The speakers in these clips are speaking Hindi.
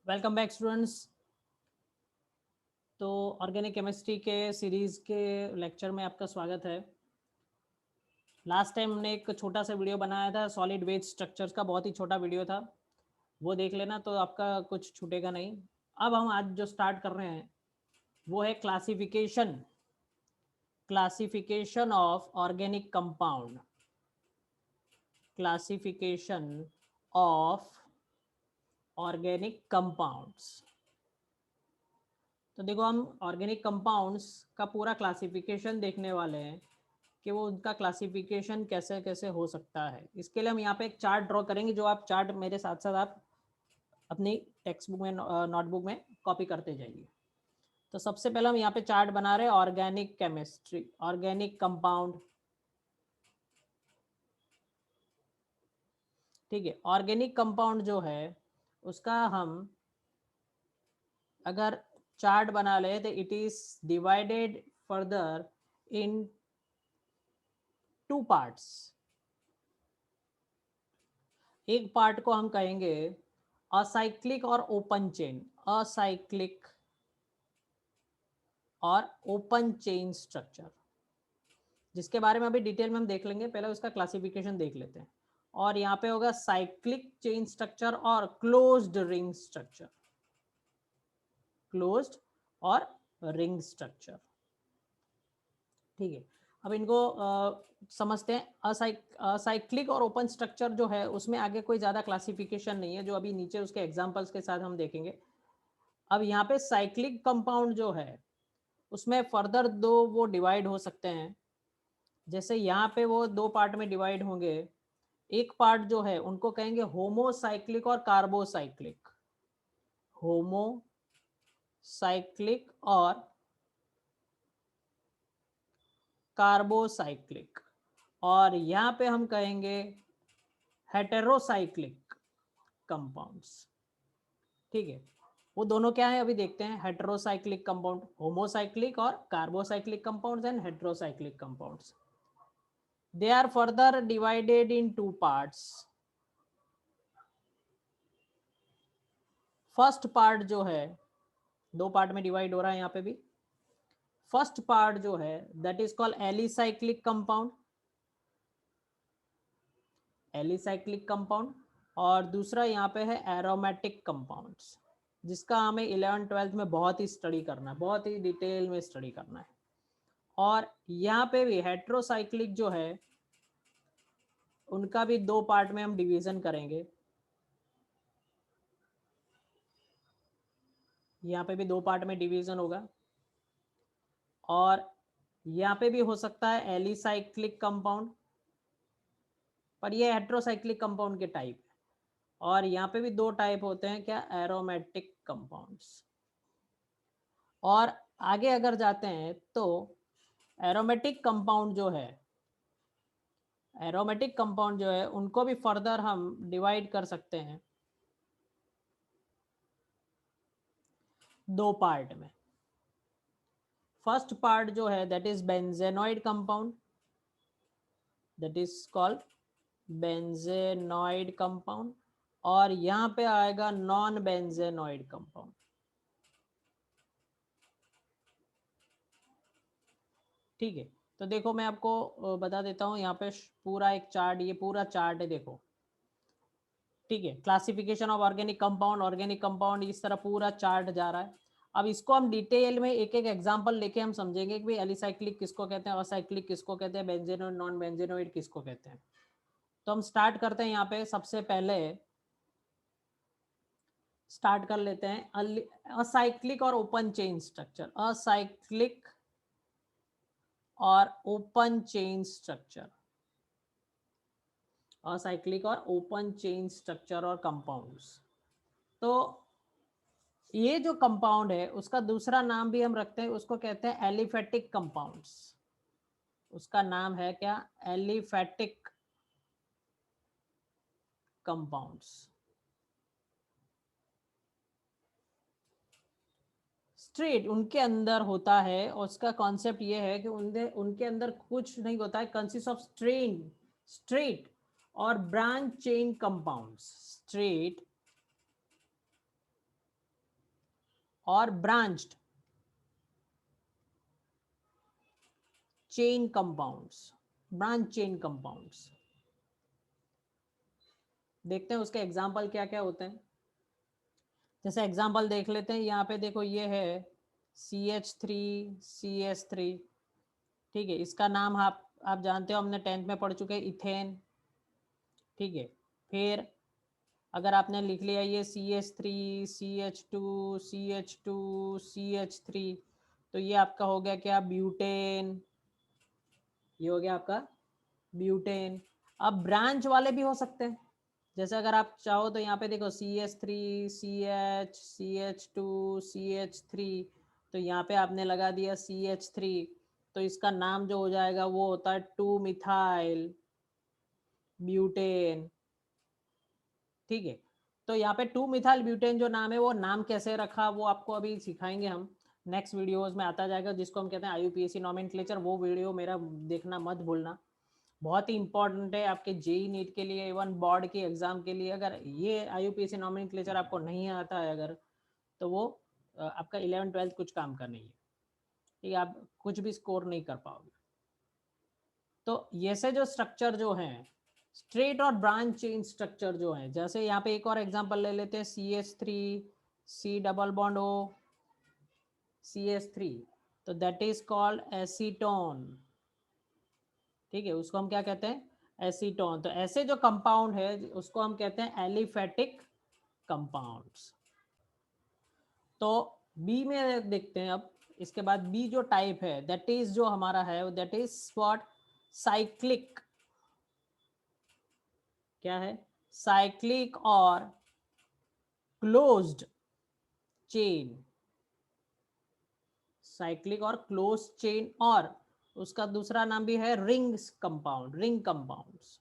Welcome back students. तो ऑर्गेनिक केमिस्ट्री के सीरीज़ के लेक्चर में आपका स्वागत है। लास्ट टाइम हमने एक छोटा सा वीडियो बनाया था सॉलिड वेज स्ट्रक्चर्स का, बहुत ही छोटा वीडियो था, वो देख लेना तो आपका कुछ छूटेगा नहीं। अब हम आज जो स्टार्ट कर रहे हैं वो है classification of organic compound. Classification of organic compounds. तो देखो, हम ऑर्गेनिक कंपाउंड्स का पूरा क्लासिफिकेशन देखने वाले हैं कि वो उनका क्लासिफिकेशन कैसे कैसे हो सकता है। इसके लिए हम यहाँ पे एक चार्ट ड्रॉ करेंगे, जो आप चार्ट मेरे साथ साथ आप अपनी टेक्स्ट बुक में नोटबुक में कॉपी करते जाइए। तो सबसे पहले हम यहाँ पे चार्ट बना रहे हैं ऑर्गेनिक केमिस्ट्री, ऑर्गेनिक कंपाउंड। ठीक है, ऑर्गेनिक कंपाउंड जो है उसका हम अगर चार्ट बना ले तो it is divided further in two parts. एक पार्ट को हम कहेंगे असाइक्लिक और ओपन चेन, असाइक्लिक और ओपन चेन स्ट्रक्चर, जिसके बारे में अभी डिटेल में हम देख लेंगे। पहले उसका क्लासिफिकेशन देख लेते हैं। और यहाँ पे होगा साइक्लिक चेन स्ट्रक्चर और क्लोज्ड रिंग स्ट्रक्चर, क्लोज्ड और रिंग स्ट्रक्चर। ठीक है, अब इनको समझते हैं। असाइक्लिक और ओपन स्ट्रक्चर जो है उसमें आगे कोई ज़्यादा क्लासिफिकेशन नहीं है, जो अभी नीचे उसके एग्जांपल्स के साथ हम देखेंगे। अब यहाँ पे साइक्लिक कंपाउंड जो है उसमें फर्दर दो वो डिवाइड हो सकते हैं। जैसे यहाँ पे वो दो पार्ट में डिवाइड होंगे। एक पार्ट जो है उनको कहेंगे होमोसाइक्लिक और कार्बोसाइक्लिक, होमोसाइक्लिक और कार्बोसाइक्लिक। और यहाँ पे हम कहेंगे हेटेरोसाइक्लिक कंपाउंड्स। ठीक है, वो दोनों क्या है अभी देखते हैं। हेटेरोसाइक्लिक कंपाउंड, होमोसाइक्लिक और carbocyclic compounds and heterocyclic compounds. They are further divided in two parts. First part जो है, दो पार्ट में डिवाइड हो रहा है यहाँ पे भी। फर्स्ट पार्ट जो है that is called alicyclic compound, alicyclic compound. और दूसरा यहाँ पे है एरोमेटिक कंपाउंड्स, जिसका हमें 11th-12th में बहुत ही स्टडी करना है, बहुत ही डिटेल में स्टडी करना है। और यहाँ पे भी हेटेरोसाइक्लिक जो है उनका भी दो पार्ट में हम डिवीजन करेंगे। यहाँ पे भी दो पार्ट में डिवीजन होगा। और यहाँ पे भी हो सकता है एलिसाइक्लिक कंपाउंड, पर ये हेटेरोसाइक्लिक कंपाउंड के टाइप है। और यहाँ पे भी दो टाइप होते हैं, क्या, एरोमेटिक कंपाउंड्स। और आगे अगर जाते हैं तो एरोमेटिक कंपाउंड जो है, एरोमेटिक कंपाउंड जो है उनको भी फर्दर हम डिवाइड कर सकते हैं दो पार्ट में। फर्स्ट पार्ट जो है that is benzenoid compound, that is called benzenoid compound. और यहाँ पे आएगा नॉन बेंजेनॉइड कंपाउंड। ठीक है, तो देखो मैं आपको बता देता हूँ यहाँ पे पूरा एक चार्ट, ये पूरा चार्ट है देखो। ठीक है, classification of organic compound, organic compound, इस तरह पूरा चार्ट जा रहा है। अब इसको हम डिटेल में एक एक एग्जांपल लेके हम समझेंगे कि एलिसाइक्लिक किसको कहते हैं, असाइक्लिक किसको कहते हैं, बेंजेनोइड नॉन बेंजेनोइड किसको कहते हैं। तो हम स्टार्ट करते हैं। यहाँ पे सबसे पहले स्टार्ट कर लेते हैं असाइक्लिक और ओपन चेन स्ट्रक्चर, असाइक्लिक और ओपन चेन स्ट्रक्चर, असाइक्लिक और ओपन चेन स्ट्रक्चर और कंपाउंड्स। तो ये जो कंपाउंड है उसका दूसरा नाम भी हम रखते हैं, उसको कहते हैं एलिफेटिक कंपाउंड्स। उसका नाम है क्या, एलिफेटिक कंपाउंड्स। स्ट्रेट उनके अंदर होता है, और उसका कॉन्सेप्ट ये है कि उनके अंदर कुछ नहीं होता है, कंसिस्ट ऑफ स्ट्रेट और ब्रांच चेन कंपाउंड्स। स्ट्रेट और branched chain compounds, branch chain compounds. देखते हैं उसके एग्जाम्पल क्या क्या होते हैं। जैसे एग्जाम्पल देख लेते हैं, यहाँ पे देखो ये है CH3CH3, ठीक है। इसका नाम आप जानते हो, हमने 10th में पढ़ चुके हैं, इथेन, ठीक है। फिर अगर आपने लिख लिया ये CH3CH2CH2CH3, तो ये आपका हो गया क्या, ब्यूटेन, ये हो गया आपका ब्यूटेन। अब ब्रांच वाले भी हो सकते हैं, जैसे अगर आप चाहो तो यहाँ पे देखो CH3CH CH2CH3, तो यहाँ पे आपने लगा दिया CH3, तो इसका नाम जो हो जाएगा वो होता है 2 मिथाइल ब्यूटेन, ठीक है। तो यहाँ पे 2 मिथाइल ब्यूटेन जो नाम है, वो नाम कैसे रखा वो आपको अभी सिखाएंगे हम, नेक्स्ट वीडियोस में आता जाएगा, जिसको हम कहते हैं IUPAC नॉमेनक्लेचर। वो वीडियो मेरा देखना मत भूलना, बहुत ही इंपॉर्टेंट है आपके जेई नीट के लिए, इवन बोर्ड के एग्जाम के लिए। अगर ये IUPAC नॉमेनक्लेचर आपको नहीं आता है अगर, तो वो आपका 11th-12th कुछ काम का नहीं है, ठीक है, आप कुछ भी स्कोर नहीं कर पाओगे। तो ये से जो स्ट्रक्चर जो है, स्ट्रेट और ब्रांच चेन स्ट्रक्चर जो है, जैसे यहाँ पे एक और एग्जांपल ले लेते हैं, CH3C+CH3, तो दैट इज कॉल्ड एसीटोन, ठीक है। उसको हम क्या कहते हैं, एसीटोन। तो ऐसे जो कंपाउंड है उसको हम कहते हैं एलिफेटिक कंपाउंड्स। तो बी में देखते हैं अब, इसके बाद बी जो टाइप है दैट इज जो हमारा है, दैट इज व्हाट, साइक्लिक, क्या है, साइक्लिक और क्लोज्ड चेन, साइक्लिक और क्लोज चेन, और उसका दूसरा नाम भी है रिंग्स कंपाउंड, रिंग कंपाउंड्स,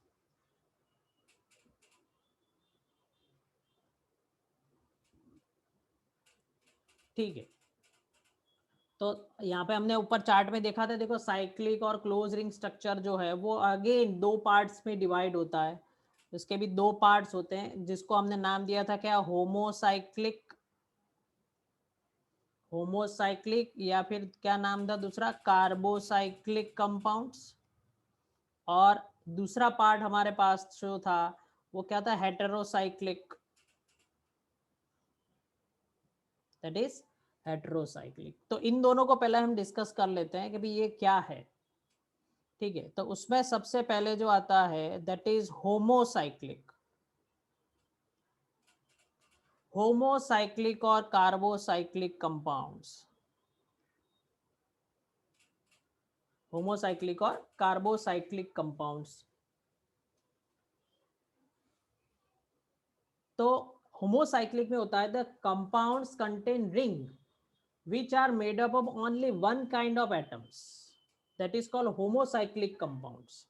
ठीक है। तो यहाँ पे हमने ऊपर चार्ट में देखा था, देखो साइक्लिक और क्लोज रिंग स्ट्रक्चर जो है वो अगेन 2 पार्ट्स में डिवाइड होता है। इसके भी 2 पार्ट्स होते हैं, जिसको हमने नाम दिया था क्या, होमोसाइक्लिक, होमोसाइक्लिक, या फिर क्या नाम था दूसरा, कार्बोसाइक्लिक कंपाउंड्स। और दूसरा पार्ट हमारे पास जो था वो क्या था, हेटेरोसाइक्लिक, दैट इज हेटेरोसाइक्लिक। तो इन दोनों को पहले हम डिस्कस कर लेते हैं कि भाई ये क्या है, ठीक है। तो उसमें सबसे पहले जो आता है दैट इज होमोसाइक्लिक, होमोसाइक्लिक और कार्बोसाइक्लिक कंपाउंड्स, होमोसाइक्लिक और कार्बोसाइक्लिक कंपाउंड्स। तो होमोसाइक्लिक में होता है the compounds contain ring which are made up of only one kind of atoms, that is called homocyclic compounds,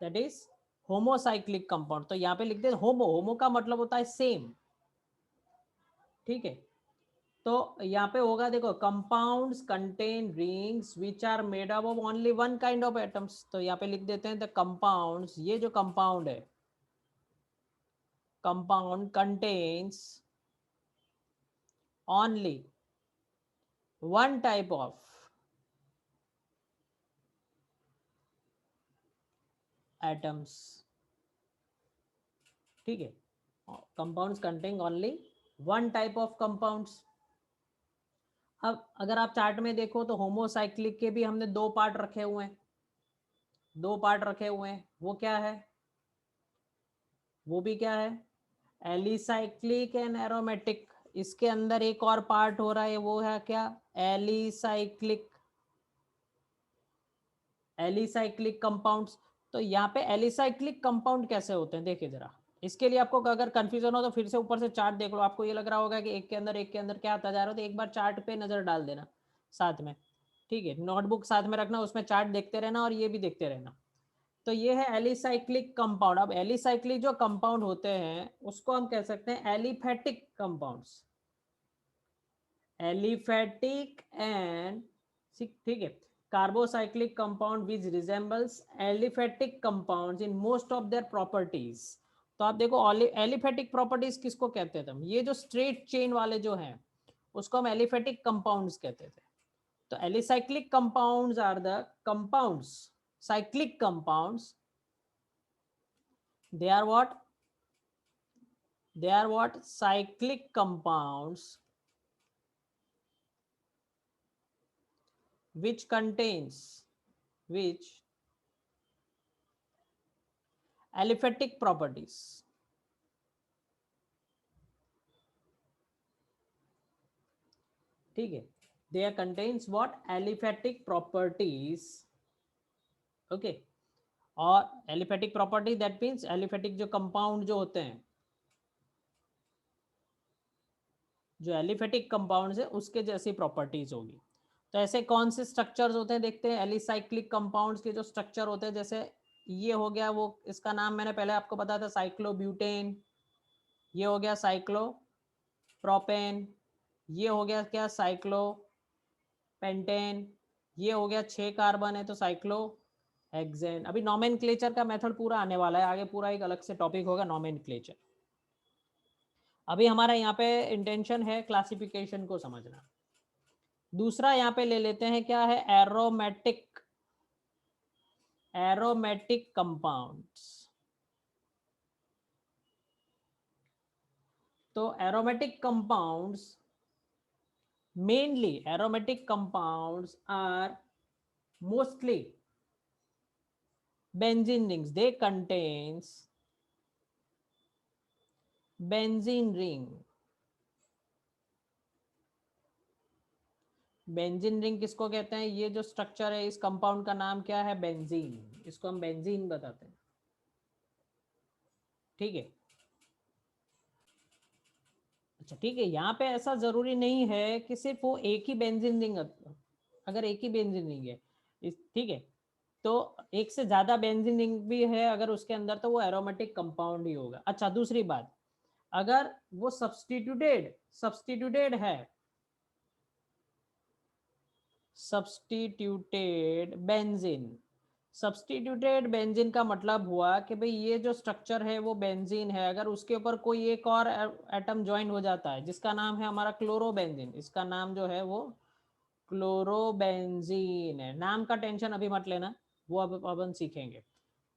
that is homocyclic compound। तो यहाँ पे लिखते हैं होमो, होमो का मतलब होता है सेम, ठीक है। तो यहाँ पे होगा देखो, compounds contain rings which are made up of only one kind of atoms, तो यहाँ पे लिख देते हैं द कंपाउंड्स, ये जो कंपाउंड है, compound contains only one type of atoms, ठीक है। Compounds contain only one type of compounds. अब अगर आप चार्ट में देखो तो होमोसाइक्लिक के भी हमने 2 पार्ट रखे हुए हैं, 2 पार्ट रखे हुए हैं, वो क्या है, वो भी क्या है, एलिसाइक्लिक एंड एरोमेटिक। इसके अंदर एक और पार्ट हो रहा है, वो है क्या, एलिसाइक्लिक, एलिसाइक्लिक कंपाउंड्स। तो यहाँ पे एलिसाइक्लिक कंपाउंड कैसे होते हैं देखिए जरा, इसके लिए आपको अगर कंफ्यूजन हो तो फिर से ऊपर से चार्ट देख लो, आपको ये लग रहा होगा कि एक के अंदर क्या आता जा रहा है, तो एक बार चार्ट पे नजर डाल देना साथ में, ठीक है। नोटबुक साथ में रखना, उसमें चार्ट देखते रहना और ये भी देखते रहना। तो ये है एलिसाइक्लिक कंपाउंड। अब एलिसाइक्लिक जो कंपाउंड होते हैं उसको हम कह सकते हैं एलिफेटिक कंपाउंड्स, एलिफेटिक एंड, ठीक है, carbocyclic compound which resembles aliphatic compounds in most of their properties. तो आप देखो एलिफेटिक प्रॉपर्टीज किसको कहते हैं, ये जो स्ट्रेट चेन वाले जो हैं उसको हम एलिफेटिक कंपाउंड्स कहते थे। तो alicyclic compounds are the compounds, cyclic compounds, they are what, they are what, cyclic compounds which contains, which aliphatic properties, ठीक है, there contains what, aliphatic properties, okay, और aliphatic property that means aliphatic जो compound जो होते हैं, जो एलिफेटिक कंपाउंड्स है उसके जैसी प्रॉपर्टीज होगी। तो ऐसे कौन से स्ट्रक्चर्स होते हैं देखते हैं। एलिसाइक्लिक कंपाउंड्स के जो स्ट्रक्चर होते हैं, जैसे ये हो गया, वो इसका नाम मैंने पहले आपको बताया था साइक्लोब्यूटेन, ये हो गया साइक्लोप्रोपेन, ये हो गया क्या साइक्लोपेंटेन, ये हो गया 6 कार्बन है तो साइक्लोहेक्सेन। अभी नॉमेनक्लेचर का मेथड पूरा आने वाला है, आगे पूरा एक अलग से टॉपिक होगा नॉमेनक्लेचर। अभी हमारा यहाँ पे इंटेंशन है क्लासिफिकेशन को समझना। दूसरा यहाँ पे ले लेते हैं, क्या है, एरोमेटिक, एरोमेटिक कंपाउंड्स। तो aromatic compounds, mainly aromatic compounds are mostly benzene rings, they contains benzene ring। Benzene ring किसको कहते हैं, ये जो स्ट्रक्चर है इस कंपाउंड का नाम क्या है, बेंजीन, इसको हम बेंजीन बताते हैं, ठीक है। अच्छा ठीक है, यहाँ पे ऐसा जरूरी नहीं है कि सिर्फ वो एक ही बेंजीन रिंग, अगर एक ही बेंजीन रिंग है ठीक है, तो एक से ज्यादा बेंजीन रिंग भी है अगर उसके अंदर, तो वो एरोमेटिक कंपाउंड ही होगा। अच्छा दूसरी बात, अगर वो सब्स्टिट्यूटेड, सब्स्टिट्यूटेड है, सब्स्टिट्यूटेड बेंजीन, सब्स्टिट्यूटेड बेंजीन का मतलब हुआ कि भाई ये जो स्ट्रक्चर है वो बेंजीन है, अगर उसके ऊपर कोई एक और एटम ज्वाइन हो जाता है जिसका नाम है हमारा क्लोरोबेंजीन, इसका नाम जो है वो क्लोरोबेंजीन है। नाम का टेंशन अभी मत लेना, वो अब अपन सीखेंगे।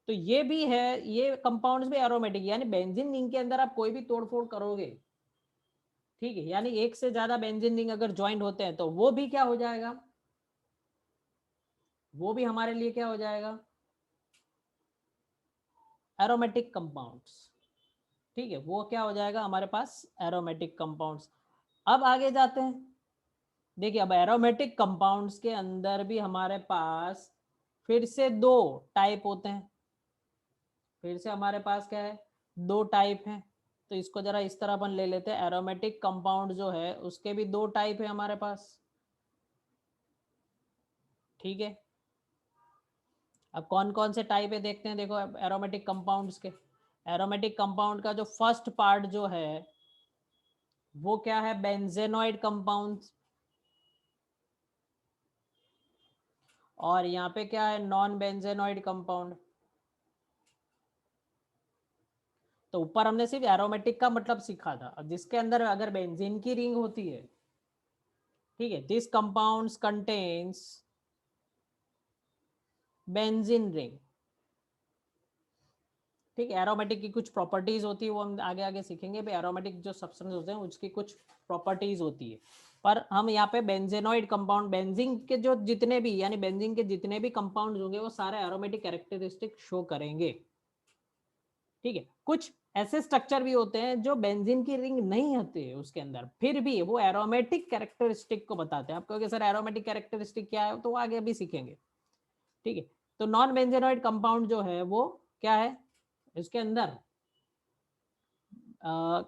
तो ये भी है, ये कंपाउंड्स भी एरोमेटिक, यानी बेंजीन रिंग के अंदर आप कोई भी तोड़फोड़ करोगे, ठीक है, यानी एक से ज्यादा बेंजीन रिंग अगर ज्वाइन होते हैं तो वो भी क्या हो जाएगा, वो भी हमारे लिए क्या हो जाएगा, एरोमेटिक कंपाउंड्स, ठीक है, वो क्या हो जाएगा हमारे पास एरोमेटिक कंपाउंड्स। अब आगे जाते हैं, देखिए अब एरोमेटिक कंपाउंड्स के अंदर भी हमारे पास फिर से दो टाइप होते हैं, फिर से हमारे पास क्या है, दो टाइप हैं। तो इसको जरा इस तरह अपन ले लेते हैं, एरोमेटिक कंपाउंड जो है उसके भी दो टाइप है हमारे पास, ठीक है। अब कौन कौन से टाइप है देखते हैं, देखो एरोमेटिक कंपाउंड्स के, एरोमेटिक कंपाउंड का जो फर्स्ट पार्ट जो है वो क्या है, बेंजेनॉइड कंपाउंड्स, और यहाँ पे क्या है, नॉन बेंजेनॉइड कंपाउंड। तो ऊपर हमने सिर्फ एरोमेटिक का मतलब सीखा था, जिसके अंदर अगर बेंजीन की रिंग होती है, ठीक है, this compounds contains benzene ring, ठीक है। एरोमेटिक की कुछ प्रॉपर्टीज होती है, वो हम आगे आगे सीखेंगे, एरोमेटिक जो सब्सटेंस होते हैं उसकी कुछ प्रॉपर्टीज होती है। पर हम यहाँ पे बेंजेनॉइड कंपाउंड, बेंजीन के जो जितने भी, यानी बेंजीन के जितने भी कंपाउंड होंगे वो सारे एरोमेटिक कैरेक्टरिस्टिक शो करेंगे, ठीक है। कुछ ऐसे स्ट्रक्चर भी होते हैं जो बेंजीन की रिंग नहीं होती है उसके अंदर, फिर भी वो एरोमेटिक कैरेक्टरिस्टिक को बताते हैं। आप कहोगे सर एरोमेटिक कैरेक्टरिस्टिक क्या है, तो आगे भी सीखेंगे, ठीक है। तो नॉन बेंजेनॉइड कंपाउंड जो है वो क्या है, इसके अंदर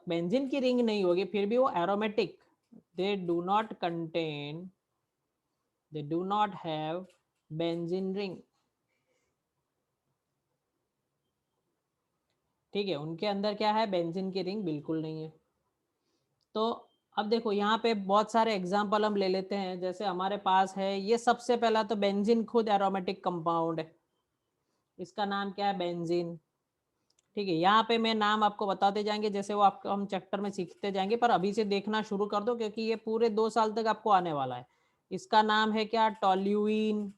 बेंजीन की रिंग नहीं होगी, फिर भी वो aromatic, they do not contain, they do not have benzene ring, ठीक है, उनके अंदर क्या है, बेंजीन की रिंग बिल्कुल नहीं है। तो अब देखो यहाँ पे बहुत सारे एग्जाम्पल हम ले लेते हैं, जैसे हमारे पास है ये सबसे पहला तो बेंजीन खुद एरोमेटिक कंपाउंड है, इसका नाम क्या है, बेंजीन। ठीक है, यहाँ पे मैं नाम आपको बताते जाएंगे, जैसे वो आपको हम चैप्टर में सीखते जाएंगे, पर अभी से देखना शुरू कर दो क्योंकि ये पूरे 2 साल तक आपको आने वाला है। इसका नाम है क्या, टोल्यूइन।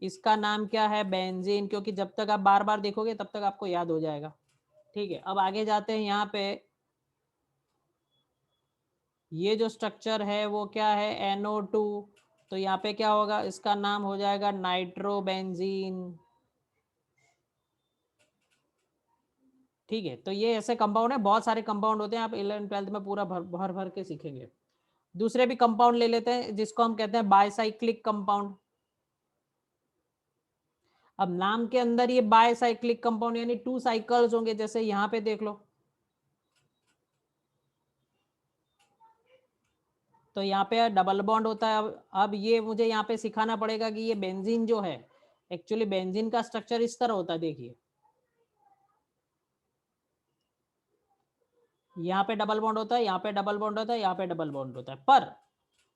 इसका नाम क्या है, बेंजीन, क्योंकि जब तक आप बार बार देखोगे तब तक आपको याद हो जाएगा। ठीक है, अब आगे जाते हैं। यहाँ पे ये जो स्ट्रक्चर है वो क्या है, NO2। तो यहाँ पे क्या होगा, इसका नाम हो जाएगा नाइट्रोबेंजीन। ठीक है, तो ये ऐसे कंपाउंड है, बहुत सारे कंपाउंड होते हैं, आप 11th-12th में पूरा भर भर भर के सीखेंगे। दूसरे भी कंपाउंड ले लेते हैं जिसको हम कहते हैं बायसाइक्लिक कंपाउंड। अब नाम के अंदर ये बायसाइक्लिक कंपाउंड यानी 2 साइकिल्स होंगे, जैसे यहाँ पे देख लो। तो यहाँ पे डबल बॉन्ड होता है। अब ये मुझे यहाँ पे सिखाना पड़ेगा कि ये बेंजीन जो है, एक्चुअली बेंजीन का स्ट्रक्चर इस तरह होता है, देखिए यहाँ पे डबल बॉन्ड होता है, यहाँ पे डबल बॉन्ड होता है, यहाँ पे डबल बॉन्ड होता है। पर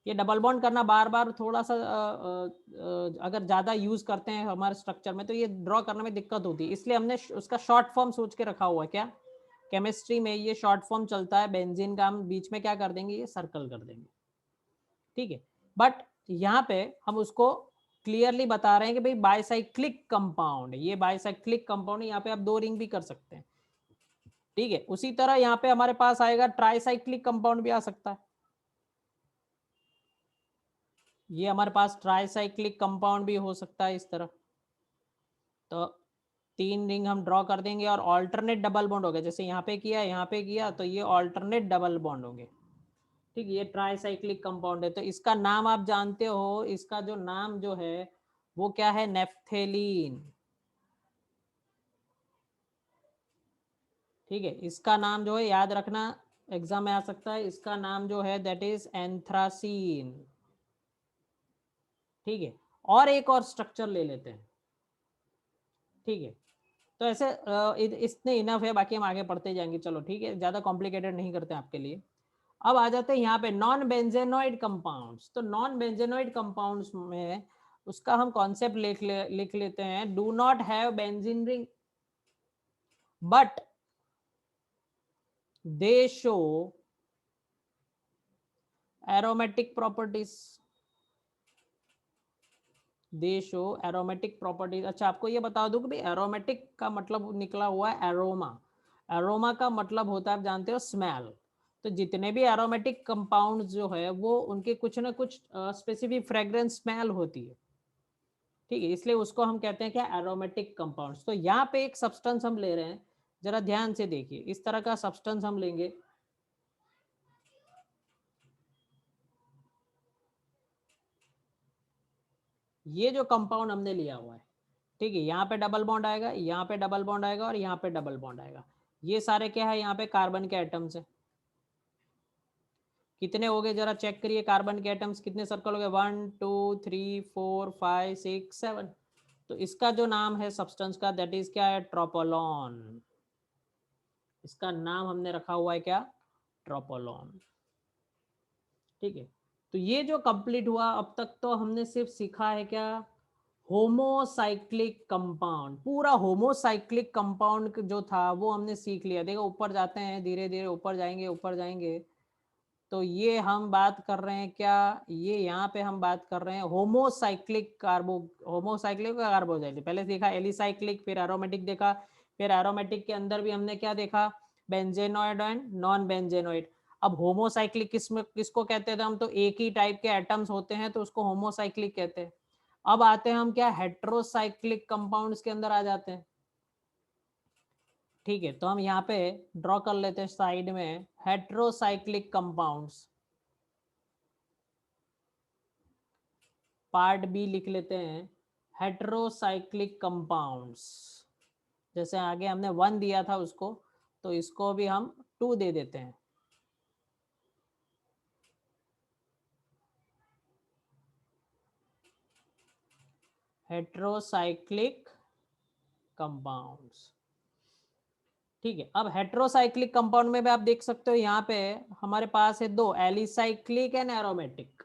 ये डबल बॉन्ड करना बार बार थोड़ा सा अगर ज्यादा यूज करते हैं हमारे स्ट्रक्चर में तो ये ड्रॉ करने में दिक्कत होती है, इसलिए हमने उसका शॉर्ट फॉर्म सोच के रखा हुआ है। क्या, केमिस्ट्री में ये शॉर्ट फॉर्म चलता है बेंजीन का, हम बीच में क्या कर देंगे, ये सर्कल कर देंगे। ठीक है, बट यहाँ पे हम उसको क्लियरली बता रहे हैं कि भाई बाइसाइक्लिक कंपाउंड, ये बाइसाइक्लिक कंपाउंड, यहाँ पे आप 2 रिंग भी कर सकते हैं। ठीक है, उसी तरह यहाँ पे हमारे पास आएगा ट्राइसाइक्लिक कंपाउंड भी आ सकता है। ये हमारे पास ट्राइसाइक्लिक कंपाउंड भी हो सकता है इस तरह। तो 3 रिंग हम ड्रॉ कर देंगे और ऑल्टरनेट डबल बॉन्ड हो गया, जैसे यहाँ पे किया यहाँ पे किया, तो ये ऑल्टरनेट डबल बॉन्ड होंगे। ठीक है, ये ट्राइसाइक्लिक कंपाउंड है। तो इसका नाम आप जानते हो, इसका जो नाम जो है वो क्या है, नेफ्थेलीन। ठीक है, इसका नाम जो है याद रखना, एग्जाम में आ सकता है, इसका नाम जो है दैट इज एंथ्रासीन। ठीक है, और एक और स्ट्रक्चर ले लेते हैं। ठीक है, तो ऐसे इतने इनफ है, बाकी हम आगे पढ़ते जाएंगे। चलो ठीक है, ज्यादा कॉम्प्लिकेटेड नहीं करते आपके लिए। अब आ जाते हैं यहाँ पे नॉन बेंजेनोइड कंपाउंड्स। तो नॉन बेंजेनोइड कंपाउंड्स में उसका हम कॉन्सेप्ट लिख लेते हैं, do not have benzene ring but they show aromatic properties. They show aromatic properties. अच्छा, आपको ये बता दूं कि भाई एरोमेटिक का मतलब निकला हुआ है एरोमा। एरोमा का मतलब होता है, आप जानते हो, स्मेल। तो जितने भी एरोमेटिक कंपाउंड जो है वो उनके कुछ ना कुछ स्पेसिफिक फ्रेग्रेंस स्मेल होती है। ठीक है, इसलिए उसको हम कहते हैं क्या, एरोमेटिक कंपाउंड्स। तो यहाँ पे एक सब्सटेंस हम ले रहे हैं, जरा ध्यान से देखिए, इस तरह का सब्सटेंस हम लेंगे। ये जो कंपाउंड हमने लिया हुआ है, ठीक है, यहाँ पे डबल बॉन्ड आएगा, यहाँ पे डबल बॉन्ड आएगा और यहाँ पे डबल बॉन्ड आएगा। ये सारे क्या है, यहाँ पे कार्बन के एटम्स है। कितने हो गए जरा चेक करिए, कार्बन के एटम्स कितने सर्कल हो गए, 1 2 3 4 5 6 7। तो इसका जो नाम है सब्सटेंस का, दैट इज क्या है, ट्रोपोलॉन। इसका नाम हमने रखा हुआ है क्या, ट्रोपोलॉन। ठीक है, तो ये जो कंप्लीट हुआ, अब तक तो हमने सिर्फ सीखा है क्या, होमोसाइक्लिक कंपाउंड। पूरा होमोसाइक्लिक कंपाउंड जो था वो हमने सीख लिया। देखो ऊपर जाते हैं, धीरे धीरे ऊपर जाएंगे, ऊपर जाएंगे। तो ये हम बात कर रहे हैं क्या, ये यहाँ पे हम बात कर रहे हैं होमोसाइक्लिक होमोसाइक्लिक कार्बोजाइक्लिक। पहले देखा एलिसाइक्लिक, फिर एरोमेटिक देखा, फिर एरोमेटिक के अंदर भी हमने क्या देखा, बेंजेनोइड एंड नॉन बेंजेनोइड। अब होमोसाइक्लिक किसको कहते थे हम, तो एक ही टाइप के एटम्स होते हैं तो उसको होमोसाइक्लिक कहते हैं। अब आते हैं हम क्या, हेट्रोसाइक्लिक कंपाउंड्स के अंदर आ जाते हैं। ठीक है, तो हम यहाँ पे ड्रॉ कर लेते हैं साइड में हेट्रोसाइक्लिक कंपाउंड्स। पार्ट बी लिख लेते हैं, हेट्रोसाइक्लिक कंपाउंड्स। जैसे आगे हमने 1 दिया था उसको, तो इसको भी हम 2 दे देते हैं। Heterocyclic compounds. ठीक है, अब हेट्रोसाइक्लिक कंपाउंड में भी आप देख सकते हो, यहाँ पे हमारे पास है 2, एलिसाइक्लिक एंड एरोमेटिक।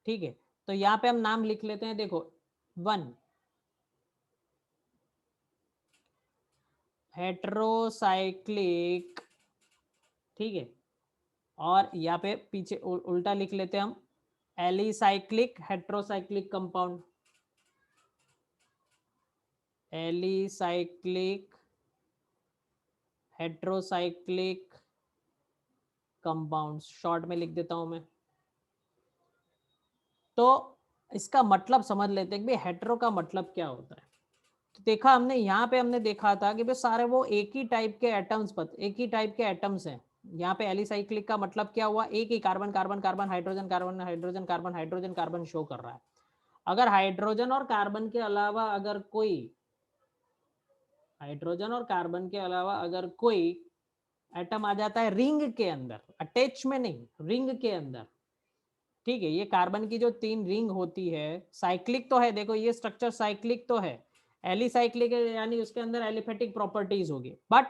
ठीक है, तो यहाँ पे हम नाम लिख लेते हैं, देखो 1 हेट्रोसाइक्लिक, ठीक है, और यहाँ पे पीछे उल्टा लिख लेते हैं हम, alicyclic heterocyclic compound, alicyclic heterocyclic compounds, short में लिख देता हूं मैं। तो इसका मतलब समझ लेते हैं कि भाई हेट्रो का मतलब क्या होता है। तो देखा हमने यहाँ पे, हमने देखा था कि भाई सारे वो एक ही टाइप के एटम्स, एक ही टाइप के एटम्स हैं। यहाँ पे एलिसाइक्लिक का मतलब क्या हुआ, एक ही carbon carbon carbon hydrogen carbon hydrogen carbon hydrogen carbon show कर रहा है। अगर हाइड्रोजन और कार्बन के अलावा अगर कोई, हाइड्रोजन और कार्बन के अलावा अगर कोई एटम आ जाता है रिंग के अंदर, अटैच में नहीं, रिंग के अंदर, ठीक है, ये कार्बन की जो 3 रिंग होती है, साइक्लिक तो है, देखो ये स्ट्रक्चर साइक्लिक तो है, एलिसाइक्लिक है, यानी उसके अंदर एलिफेटिक प्रॉपर्टीज होगी, बट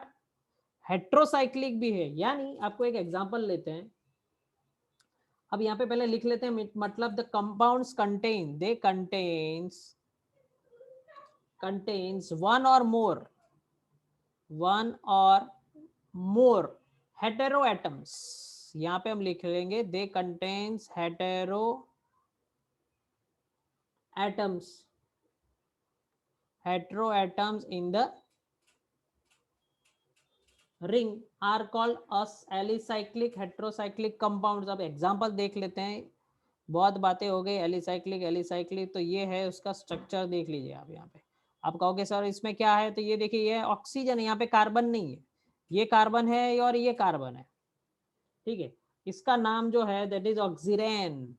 हेट्रोसाइक्लिक भी है। यानी आपको एक एग्जांपल लेते हैं, अब यहाँ पे पहले लिख लेते हैं, मतलब the compounds contain, they contains one or more hetero atoms। यहाँ पे हम लिख लेंगे दे contains hetero atoms in the ring are called as alicyclic heterocyclic compounds। अब एग्जांपल देख लेते हैं, बहुत बातें हो गई, एलिसाइक्लिक एलिसाइक्लिक, तो ये है उसका स्ट्रक्चर, देख लीजिए आप यहाँ पे। आप कहोगे सर इसमें क्या है, तो ये देखिए ये ऑक्सीजन है, यहाँ पे कार्बन नहीं है, ये कार्बन है और ये कार्बन है, ठीक है, इसका नाम जो है दैट इज ऑक्सीरेन,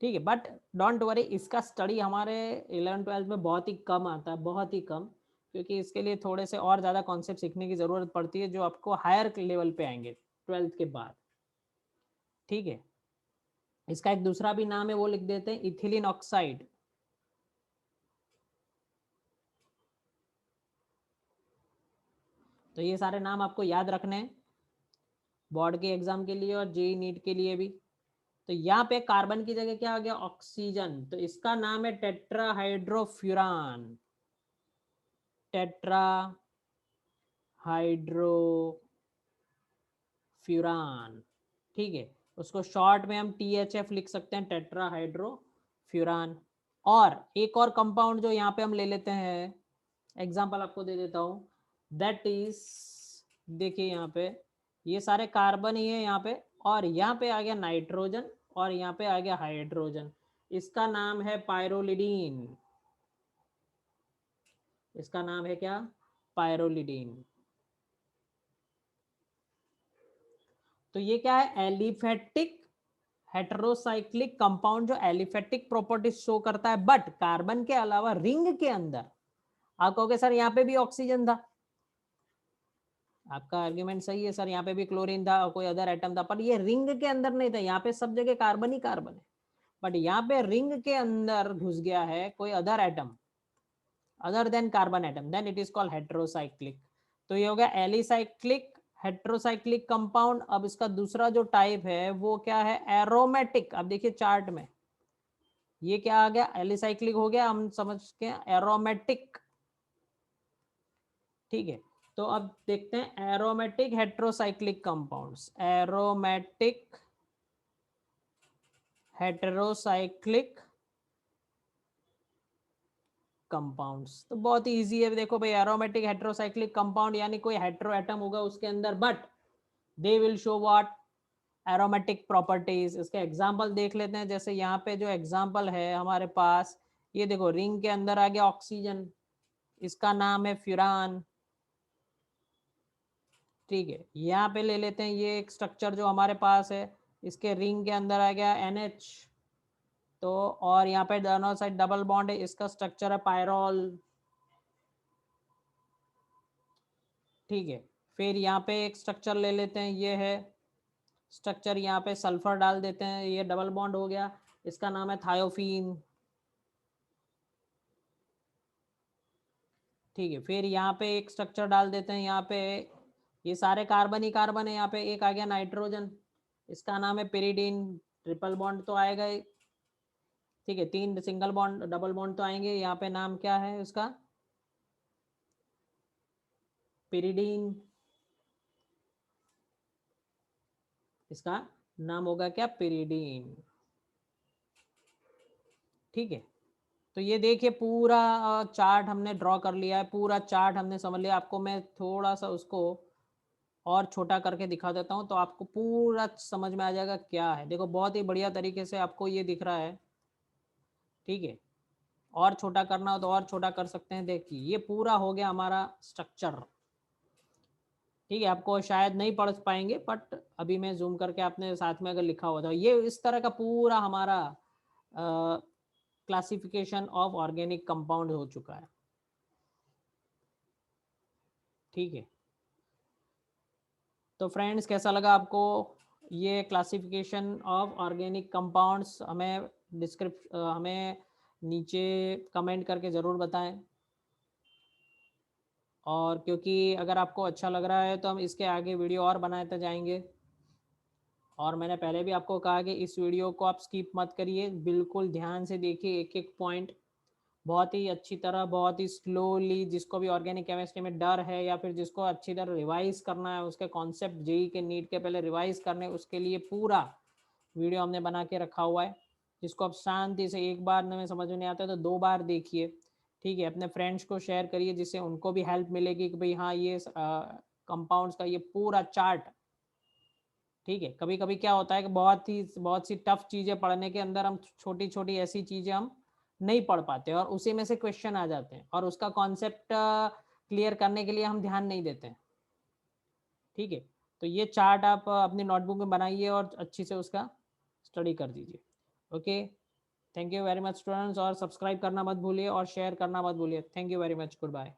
ठीक है। बट डोंट वरी, इसका स्टडी हमारे 11th-12th में बहुत ही कम आता है, बहुत ही कम, क्योंकि इसके लिए थोड़े से और ज़्यादा कॉन्सेप्ट सीखने की ज़रूरत पड़ती है, जो आपको हायर लेवल पे आएंगे 12th के बाद, ठीक है। इसका एक दूसरा भी नाम है, वो लिख देते हैं इथिलीन ऑक्साइड। तो ये सारे नाम आपको याद रखने हैं बोर्ड के एग्जाम के लिए और जेई नीट के लिए भी। तो यहाँ पे कार्बन की जगह क्या आ गया, ऑक्सीजन, तो इसका नाम है टेट्राहाइड्रोफ्यूरान, टेट्राहाइड्रोफ्यूरान, ठीक है, उसको शॉर्ट में हम THF लिख सकते हैं, टेट्राहाइड्रोफ्यूरान। और एक और कंपाउंड जो यहाँ पे हम ले लेते हैं, एग्जांपल आपको दे देता हूँ, दैट इज, देखिए यहाँ पे ये सारे कार्बन ही है यहाँ पे, और यहाँ पे आ गया नाइट्रोजन, और यहाँ पे आ गया हाइड्रोजन, इसका नाम है पायरोलिडीन, इसका नाम है क्या, पायरोलिडीन। तो ये क्या है, एलिफेटिक हेटेरोसाइक्लिक कंपाउंड, जो एलिफेटिक प्रॉपर्टी शो करता है, बट कार्बन के अलावा रिंग के अंदर, आप कहोगे सर यहाँ पे भी ऑक्सीजन था, आपका आर्ग्यूमेंट सही है सर, यहाँ पे भी क्लोरीन था और कोई अदर एटम था, पर ये रिंग के अंदर नहीं था, यहाँ पे सब जगह कार्बन ही कार्बन है, बट यहाँ पे रिंग के अंदर घुस गया है कोई other atom, other than carbon atom, then it is called heterocyclic. तो ये हो गया एलिसाइक्लिक हेटेरोसाइक्लिक कंपाउंड। अब इसका दूसरा जो टाइप है वो क्या है, एरोमेटिक। अब देखिए चार्ट में ये क्या आ गया, एलिसाइक्लिक हो गया, हम समझ के एरोमेटिक, ठीक है। तो अब देखते हैं aromatic heterocyclic compounds, aromatic heterocyclic compounds, तो बहुत ही इजी है, देखो भाई एरोमेटिक हेटेरोसाइक्लिक कंपाउंड यानी कोई हेटेरो एटम होगा उसके अंदर, but they will show what, aromatic properties. इसके एग्जांपल देख लेते हैं, जैसे यहाँ पे जो एग्जांपल है हमारे पास, ये देखो रिंग के अंदर आ गया ऑक्सीजन, इसका नाम है फ्यूरान, ठीक है। यहाँ पे ले लेते हैं ये एक स्ट्रक्चर जो हमारे पास है, इसके रिंग के अंदर आ गया NH, तो और यहाँ पे दोनों साइड डबल बॉन्ड है, इसका स्ट्रक्चर है पायरोल, ठीक है। फिर यहाँ पे एक स्ट्रक्चर ले लेते हैं, ये है स्ट्रक्चर, यहाँ पे सल्फर डाल देते हैं, ये डबल बॉन्ड हो गया, इसका नाम है थायोफीन, ठीक है। फिर यहाँ पे एक स्ट्रक्चर डाल देते हैं, यहाँ पे ये सारे कार्बन ही कार्बन है, यहाँ पे एक आ गया नाइट्रोजन, इसका नाम है पेरिडीन, ट्रिपल बॉन्ड तो आएगा ही, ठीक है, 3 सिंगल बॉन्ड डबल बॉन्ड तो आएंगे, यहाँ पे नाम क्या है उसका, पिरिडीन, इसका नाम होगा क्या, पिरिडीन। ठीक है, तो ये देखिए पूरा चार्ट हमने ड्रॉ कर लिया है, पूरा चार्ट हमने समझ लिया। आपको मैं थोड़ा सा उसको और छोटा करके दिखा देता हूँ तो आपको पूरा समझ में आ जाएगा क्या है। देखो बहुत ही बढ़िया तरीके से आपको ये दिख रहा है। ठीक है, और छोटा करना हो तो और छोटा कर सकते हैं। देखिए ये पूरा हो गया हमारा स्ट्रक्चर। ठीक है, आपको शायद नहीं पढ़ पाएंगे बट अभी मैं जूम करके आपने साथ में अगर लिखा हुआ था, ये इस तरह का पूरा हमारा क्लासिफिकेशन ऑफ ऑर्गेनिक कंपाउंड हो चुका है। ठीक है, तो फ्रेंड्स कैसा लगा आपको ये क्लासिफिकेशन ऑफ ऑर्गेनिक कंपाउंड्स? हमें नीचे कमेंट करके ज़रूर बताएं। और क्योंकि अगर आपको अच्छा लग रहा है तो हम इसके आगे वीडियो और बनाते जाएंगे। और मैंने पहले भी आपको कहा कि इस वीडियो को आप स्किप मत करिए, बिल्कुल ध्यान से देखिए एक एक पॉइंट, बहुत ही अच्छी तरह, बहुत ही स्लोली। जिसको भी ऑर्गेनिक केमिस्ट्री में डर है या फिर जिसको अच्छी तरह रिवाइज करना है, उसके कॉन्सेप्ट जेई के नीट के पहले रिवाइज करने, उसके लिए पूरा वीडियो हमने बना के रखा हुआ है, जिसको आप शांति से एक बार में समझ में नहीं आता तो 2 बार देखिए। ठीक है, अपने फ्रेंड्स को शेयर करिए जिससे उनको भी हेल्प मिलेगी कि भाई हाँ ये कंपाउंड्स का ये पूरा चार्ट। ठीक है, कभी कभी क्या होता है कि बहुत सी टफ चीज़ें पढ़ने के अंदर हम छोटी छोटी ऐसी चीज़ें हम नहीं पढ़ पाते और उसी में से क्वेश्चन आ जाते हैं और उसका कॉन्सेप्ट क्लियर करने के लिए हम ध्यान नहीं देते हैं। ठीक है, तो ये चार्ट आप अपनी नोटबुक में बनाइए और अच्छी से उसका स्टडी कर दीजिए। Okay, thank you very much students, और सब्सक्राइब करना मत भूलिए और शेयर करना मत भूलिए। Thank you very much, good bye.